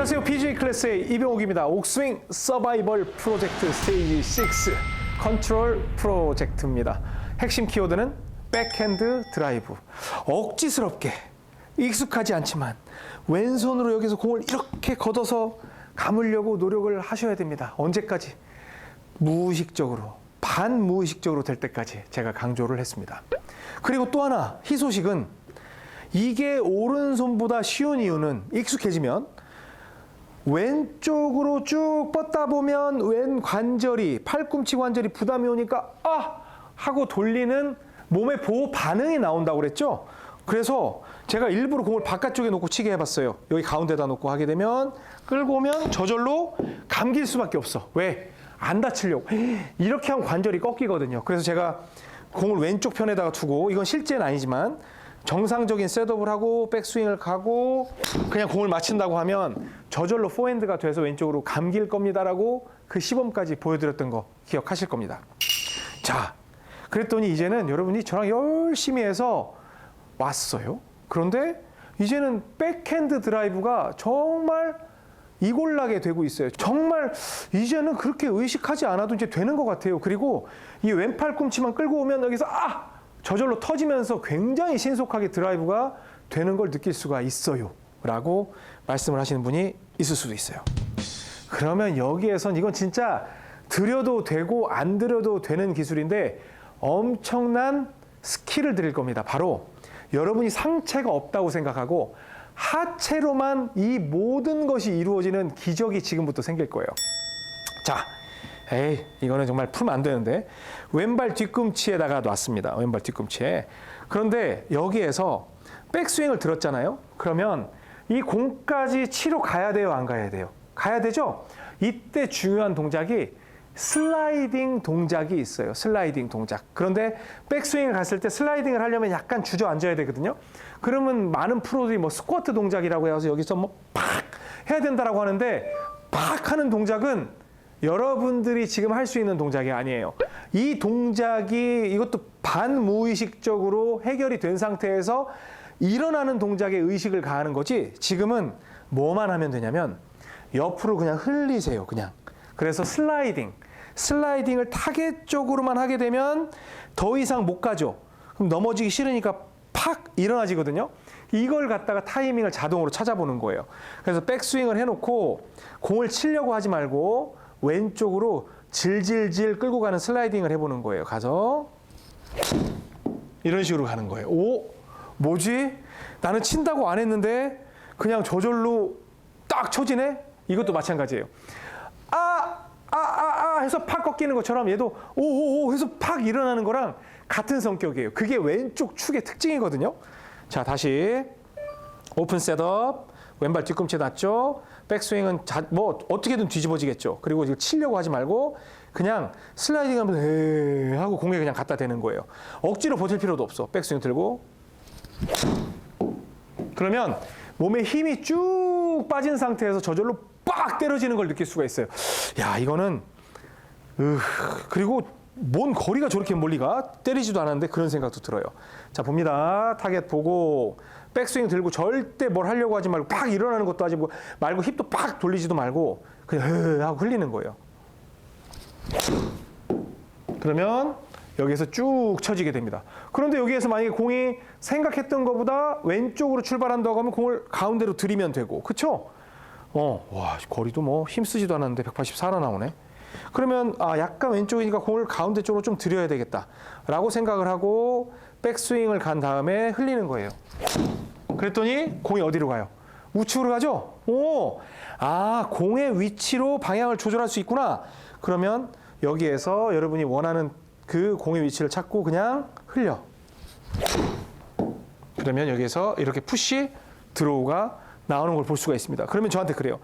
안녕하세요. PGA 클래스의 이병옥입니다. 옥스윙 서바이벌 프로젝트 스테이지 6 컨트롤 프로젝트입니다. 핵심 키워드는 백핸드 드라이브. 억지스럽게 익숙하지 않지만 왼손으로 여기서 공을 이렇게 걷어서 감으려고 노력을 하셔야 됩니다. 언제까지? 무의식적으로, 반무의식적으로 될 때까지 제가 강조를 했습니다. 그리고 또 하나 희소식은 이게 오른손보다 쉬운 이유는 익숙해지면 왼쪽으로 쭉 뻗다 보면 왼 관절이, 팔꿈치 관절이 부담이 오니까 하고 돌리는 몸의 보호 반응이 나온다고 그랬죠. 그래서 제가 일부러 공을 바깥쪽에 놓고 치게 해봤어요. 여기 가운데다 놓고 하게 되면 끌고 오면 저절로 감길 수밖에 없어. 왜? 안 다치려고. 이렇게 하면 관절이 꺾이거든요. 그래서 제가 공을 왼쪽 편에다가 두고, 이건 실제는 아니지만 정상적인 셋업을 하고 백스윙을 가고 그냥 공을 맞춘다고 하면 저절로 포핸드가 돼서 왼쪽으로 감길 겁니다라고 그 시범까지 보여드렸던 거 기억하실 겁니다. 자, 그랬더니 이제는 여러분이 저랑 열심히 해서 왔어요. 그런데 이제는 백핸드 드라이브가 정말 이골나게 되고 있어요. 정말 이제는 그렇게 의식하지 않아도 이제 되는 것 같아요. 그리고 이 왼팔 꿈치만 끌고 오면 여기서 저절로 터지면서 굉장히 신속하게 드라이브가 되는 걸 느낄 수가 있어요 라고 말씀을 하시는 분이 있을 수도 있어요. 그러면 여기에선 이건 진짜 들여도 되고 안 들여도 되는 기술인데 엄청난 스킬을 드릴 겁니다. 바로 여러분이 상체가 없다고 생각하고 하체로만 이 모든 것이 이루어지는 기적이 지금부터 생길 거예요. 자, 이거는 정말 풀면 안 되는데 왼발 뒤꿈치에다가 놨습니다. 왼발 뒤꿈치에. 그런데 여기에서 백스윙을 들었잖아요. 그러면 이 공까지 치러 가야 돼요, 안 가야 돼요? 가야 되죠? 이때 중요한 동작이 슬라이딩 동작이 있어요. 슬라이딩 동작. 그런데 백스윙을 갔을 때 슬라이딩을 하려면 약간 주저앉아야 되거든요. 그러면 많은 프로들이 뭐 스쿼트 동작이라고 해서 여기서 뭐 팍 해야 된다라고 하는데 팍 하는 동작은 여러분들이 지금 할 수 있는 동작이 아니에요. 이 동작이 이것도 반무의식적으로 해결이 된 상태에서 일어나는 동작에 의식을 가하는 거지, 지금은 뭐만 하면 되냐면 옆으로 그냥 흘리세요. 그냥. 그래서 슬라이딩을 타겟 쪽으로만 하게 되면 더 이상 못 가죠. 그럼 넘어지기 싫으니까 팍 일어나지거든요. 이걸 갖다가 타이밍을 자동으로 찾아보는 거예요. 그래서 백스윙을 해놓고 공을 치려고 하지 말고 왼쪽으로 질질질 끌고 가는 슬라이딩을 해보는 거예요. 가서 이런 식으로 가는 거예요. 뭐지? 나는 친다고 안 했는데 그냥 저절로 딱 쳐지네? 이것도 마찬가지예요. 해서 팍 꺾이는 것처럼 얘도 오오오 해서 팍 일어나는 거랑 같은 성격이에요. 그게 왼쪽 축의 특징이거든요. 자, 다시 오픈 셋업, 왼발 뒤꿈치에 놨죠. 백스윙은 뭐 어떻게든 뒤집어지겠죠. 그리고 이거 치려고 하지 말고 그냥 슬라이딩 하면서 하고 공에 그냥 갖다 대는 거예요. 억지로 버틸 필요도 없어. 백스윙 들고 그러면 몸에 힘이 쭉 빠진 상태에서 저절로 빡 때려지는 걸 느낄 수가 있어요. 야, 이거는 그리고 뭔 거리가 저렇게 멀리 가? 때리지도 않았는데 그런 생각도 들어요. 자, 봅니다. 타겟 보고 백스윙 들고 절대 뭘 하려고 하지 말고 팍 일어나는 것도 하지 말고 힙도 팍 돌리지도 말고 그냥 하고 흘리는 거예요. 그러면 여기에서 쭉 쳐지게 됩니다. 그런데 여기에서 만약에 공이 생각했던 것보다 왼쪽으로 출발한다고 하면 공을 가운데로 들이면 되고, 그쵸? 와, 거리도 뭐 힘쓰지도 않았는데 184나 나오네. 그러면 약간 왼쪽이니까 공을 가운데 쪽으로 좀 들여야 되겠다 라고 생각을 하고 백스윙을 간 다음에 흘리는 거예요. 그랬더니 공이 어디로 가요? 우측으로 가죠? 공의 위치로 방향을 조절할 수 있구나. 그러면 여기에서 여러분이 원하는 그 공의 위치를 찾고 그냥 흘려. 그러면 여기에서 이렇게 푸시 드로우가 나오는 걸 볼 수가 있습니다. 그러면 저한테 그래요.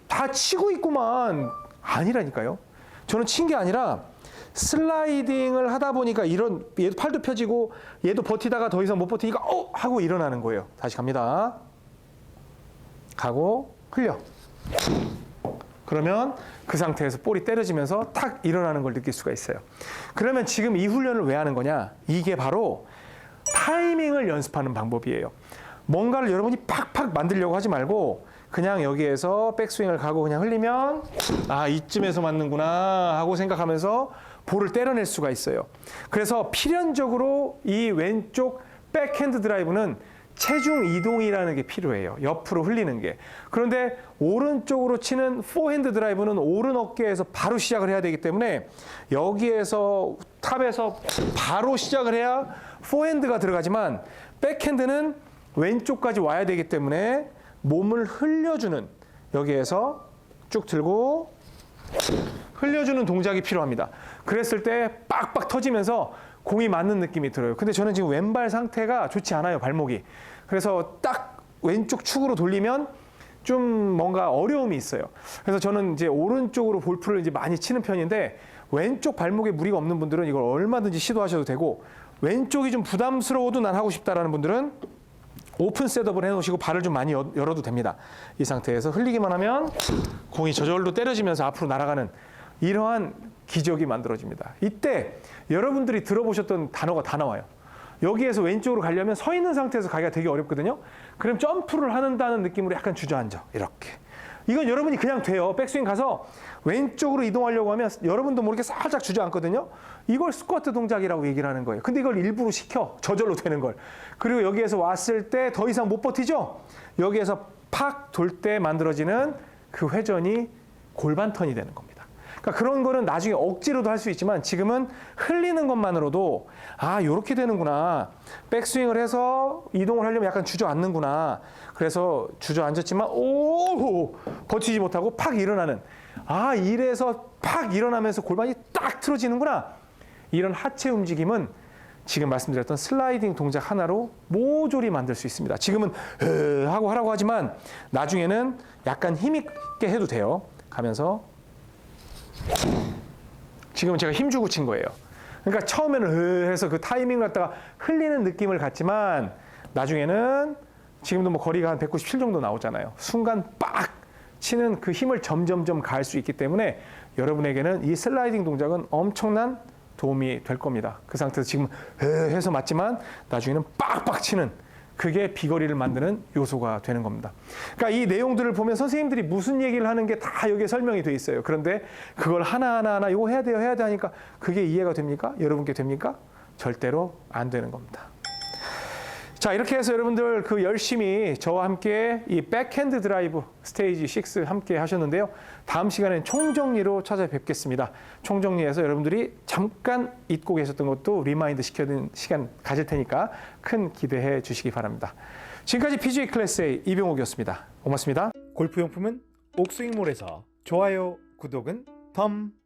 다 치고 있구만. 아니라니까요. 저는 친 게 아니라 슬라이딩을 하다 보니까 얘도 팔도 펴지고 얘도 버티다가 더 이상 못 버티니까 하고 일어나는 거예요. 다시 갑니다. 가고 흘려. 그러면 그 상태에서 볼이 때려지면서 탁 일어나는 걸 느낄 수가 있어요. 그러면 지금 이 훈련을 왜 하는 거냐? 이게 바로 타이밍을 연습하는 방법이에요. 뭔가를 여러분이 팍팍 만들려고 하지 말고 그냥 여기에서 백스윙을 가고 그냥 흘리면 아, 이쯤에서 맞는구나 하고 생각하면서 볼을 때려낼 수가 있어요. 그래서 필연적으로 이 왼쪽 백핸드 드라이브는 체중 이동이라는 게 필요해요. 옆으로 흘리는 게. 그런데 오른쪽으로 치는 포핸드 드라이브는 오른 어깨에서 바로 시작을 해야 되기 때문에 여기에서 탑에서 바로 시작을 해야 포핸드가 들어가지만 백핸드는 왼쪽까지 와야 되기 때문에 몸을 흘려주는, 여기에서 쭉 들고 흘려주는 동작이 필요합니다. 그랬을 때 빡빡 터지면서 공이 맞는 느낌이 들어요. 근데 저는 지금 왼발 상태가 좋지 않아요, 발목이. 그래서 딱 왼쪽 축으로 돌리면 좀 뭔가 어려움이 있어요. 그래서 저는 이제 오른쪽으로 볼프를 이제 많이 치는 편인데 왼쪽 발목에 무리가 없는 분들은 이걸 얼마든지 시도하셔도 되고, 왼쪽이 좀 부담스러워도 난 하고 싶다라는 분들은 오픈 셋업을 해놓으시고 발을 좀 많이 열어도 됩니다. 이 상태에서 흘리기만 하면 공이 저절로 때려지면서 앞으로 날아가는 이러한 기적이 만들어집니다. 이때 여러분들이 들어보셨던 단어가 다 나와요. 여기에서 왼쪽으로 가려면 서 있는 상태에서 가기가 되게 어렵거든요. 그럼 점프를 한다는 느낌으로 약간 주저앉아. 이렇게. 이건 여러분이 그냥 돼요. 백스윙 가서 왼쪽으로 이동하려고 하면 여러분도 모르게 살짝 주저앉거든요. 이걸 스쿼트 동작이라고 얘기를 하는 거예요. 근데 이걸 일부러 시켜. 저절로 되는 걸. 그리고 여기에서 왔을 때 더 이상 못 버티죠? 여기에서 팍 돌 때 만들어지는 그 회전이 골반턴이 되는 겁니다. 그러니까 그런 거는 나중에 억지로도 할 수 있지만 지금은 흘리는 것만으로도 아, 요렇게 되는구나. 백스윙을 해서 이동을 하려면 약간 주저앉는구나. 그래서 주저앉았지만 오, 버티지 못하고 팍 일어나는. 아, 이래서 팍 일어나면서 골반이 딱 틀어지는구나. 이런 하체 움직임은 지금 말씀드렸던 슬라이딩 동작 하나로 모조리 만들 수 있습니다. 지금은 하고 하라고 하지만 나중에는 약간 힘있게 해도 돼요. 가면서 지금은 제가 힘주고 친 거예요. 그러니까 처음에는 해서 그 타이밍을 갖다가 흘리는 느낌을 갖지만 나중에는 지금도 뭐 거리가 한 197 정도 나오잖아요. 순간 빡 치는 그 힘을 점점점 가할 수 있기 때문에 여러분에게는 이 슬라이딩 동작은 엄청난 도움이 될 겁니다. 그 상태에서 지금 해서 맞지만 나중에는 빡빡 치는, 그게 비거리를 만드는 요소가 되는 겁니다. 그러니까 이 내용들을 보면 선생님들이 무슨 얘기를 하는 게 다 여기에 설명이 돼 있어요. 그런데 그걸 하나하나 이거 해야 돼요, 해야 돼 하니까 그게 이해가 됩니까? 여러분께 됩니까? 절대로 안 되는 겁니다. 자, 이렇게 해서 여러분들 그 열심히 저와 함께 이 백핸드 드라이브 스테이지 6 함께 하셨는데요. 다음 시간엔 총정리로 찾아뵙겠습니다. 총정리해서 여러분들이 잠깐 잊고 계셨던 것도 리마인드 시켜드는 시간 가질 테니까 큰 기대해 주시기 바랍니다. 지금까지 PGA 클래스의 이병옥이었습니다. 고맙습니다. 골프용품은 옥스윙몰에서 좋아요, 구독은 덤.